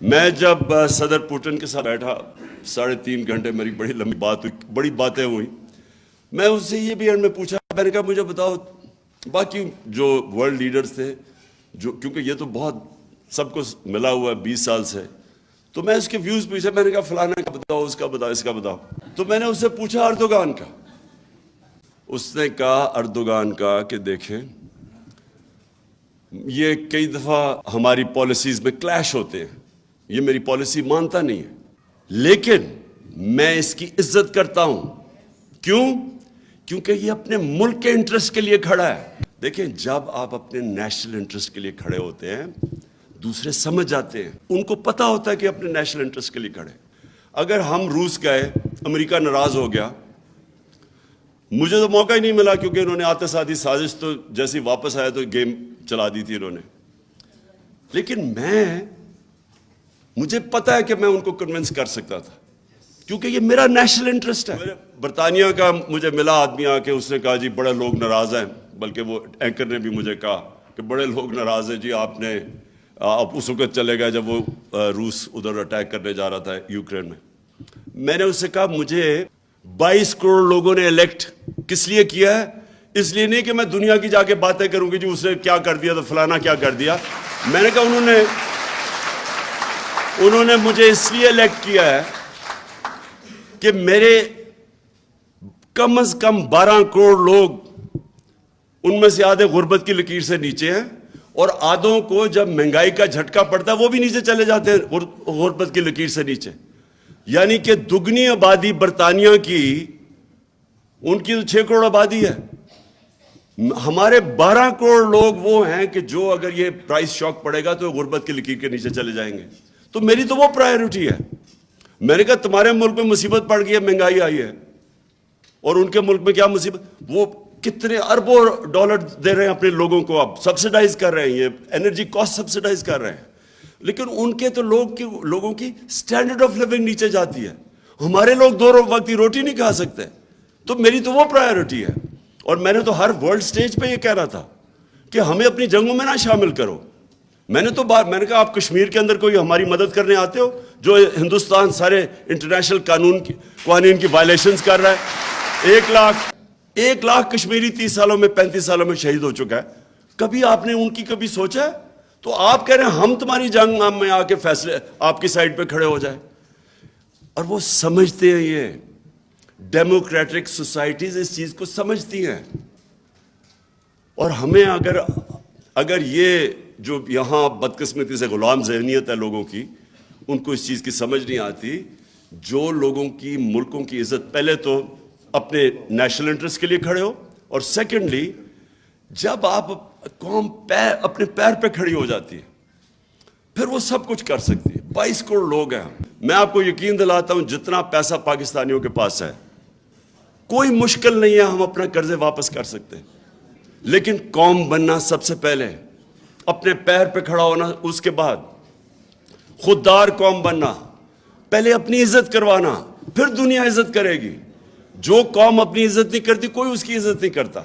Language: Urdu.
میں جب صدر پوٹن کے ساتھ بیٹھا 3.5 گھنٹے میری بڑی لمبی بات ہوئی, بڑی باتیں ہوئی. میں اس سے یہ بھی اینڈ میں پوچھا, میں نے کہا مجھے بتاؤ باقی جو ورلڈ لیڈرز تھے, جو کیونکہ یہ تو بہت سب کو ملا ہوا ہے 20 سال سے, تو میں اس کے ویوز پوچھا. میں نے کہا فلانا کا بتاؤ, اس کا بتاؤ, اس کا بتاؤ. تو میں نے اس سے پوچھا اردوغان کا. اس نے کہا اردوغان کا کہ دیکھیں یہ کئی دفعہ ہماری پالیسیز میں کلیش ہوتے ہیں, یہ میری پالیسی مانتا نہیں ہے, لیکن میں اس کی عزت کرتا ہوں. کیوں؟ کیونکہ یہ اپنے ملک کے انٹرسٹ کے لیے کھڑا ہے. دیکھیں جب آپ اپنے نیشنل انٹرسٹ کے لیے کھڑے ہوتے ہیں دوسرے سمجھ جاتے ہیں, ان کو پتہ ہوتا ہے کہ اپنے نیشنل انٹرسٹ کے لیے کھڑے. اگر ہم روس گئے, امریکہ ناراض ہو گیا, مجھے تو موقع ہی نہیں ملا کیونکہ انہوں نے آتے ساتھ ہی سازش تو جیسے واپس آیا تو گیم چلا دی تھی انہوں نے. لیکن مجھے پتہ ہے کہ میں ان کو کنونس کر سکتا تھا کیونکہ یہ میرا نیشنل انٹرسٹ ہے. برطانیہ کا مجھے ملا آدمی آ کے, اس نے کہا جی بڑے لوگ ناراض ہیں, بلکہ وہ اینکر نے بھی مجھے کہا کہ بڑے لوگ ناراض ہیں جی, آپ اس وقت چلے گئے جب وہ روس ادھر اٹیک کرنے جا رہا تھا یوکرین میں. میں نے اس سے کہا مجھے 22 کروڑ لوگوں نے الیکٹ کس لیے کیا ہے؟ اس لیے نہیں کہ میں دنیا کی جا کے باتیں کروں گی جی اس نے کیا کر دیا تو فلانا کیا کر دیا. میں نے کہا انہوں نے مجھے اس لیے الیکٹ کیا ہے کہ میرے کم از کم 12 کروڑ لوگ, ان میں سے آدھے غربت کی لکیر سے نیچے ہیں, اور آدھوں کو جب مہنگائی کا جھٹکا پڑتا ہے وہ بھی نیچے چلے جاتے ہیں غربت کی لکیر سے نیچے. یعنی کہ دگنی آبادی برطانیہ کی, ان کی تو 6 کروڑ آبادی ہے, ہمارے 12 کروڑ لوگ وہ ہیں کہ جو اگر یہ پرائس شاک پڑے گا تو غربت کی لکیر کے نیچے چلے جائیں گے. تو میری تو وہ پرائیورٹی ہے. میں نے کہا تمہارے ملک میں مصیبت پڑ گئی ہے, مہنگائی آئی ہے, اور ان کے ملک میں کیا مصیبت, وہ کتنے اربوں ڈالر دے رہے ہیں اپنے لوگوں کو, اب سبسیڈائز کر رہے ہیں, یہ انرجی کاسٹ سبسیڈائز کر رہے ہیں, لیکن ان کے تو لوگوں کی سٹینڈرڈ آف لیونگ نیچے جاتی ہے. ہمارے لوگ 2 وقت کی روٹی نہیں کھا سکتے. تو میری تو وہ پرائیورٹی ہے. اور میں نے تو ہر ورلڈ سٹیج پہ یہ کہہ رہا تھا کہ ہمیں اپنی جنگوں میں نہ شامل کرو. میں نے کہا آپ کشمیر کے اندر کوئی ہماری مدد کرنے آتے ہو, جو ہندوستان سارے انٹرنیشنل قوانین کی وائلیشنز کر رہا ہے. 1 لاکھ کشمیری 30 سالوں میں 35 سالوں میں شہید ہو چکا ہے. کبھی آپ نے ان کی کبھی سوچا ہے؟ تو آپ کہہ رہے ہیں ہم تمہاری جنگ میں آ کے فیصلے آپ کی سائڈ پہ کھڑے ہو جائیں. اور وہ سمجھتے ہیں, یہ ڈیموکریٹک سوسائٹیز اس چیز کو سمجھتی ہیں. اور ہمیں اگر یہ جو یہاں بدقسمتی سے غلام ذہنیت ہے لوگوں کی, ان کو اس چیز کی سمجھ نہیں آتی. جو لوگوں کی ملکوں کی عزت, پہلے تو اپنے نیشنل انٹرسٹ کے لیے کھڑے ہو, اور سیکنڈلی جب آپ قوم اپنے پیر پہ کھڑی ہو جاتی ہے پھر وہ سب کچھ کر سکتی ہے. 22 کروڑ لوگ ہیں. میں آپ کو یقین دلاتا ہوں جتنا پیسہ پاکستانیوں کے پاس ہے کوئی مشکل نہیں ہے, ہم اپنا قرضے واپس کر سکتے ہیں. لیکن قوم بننا سب سے پہلے, اپنے پیر پہ کھڑا ہونا, اس کے بعد خوددار قوم بننا, پہلے اپنی عزت کروانا, پھر دنیا عزت کرے گی. جو قوم اپنی عزت نہیں کرتی کوئی اس کی عزت نہیں کرتا.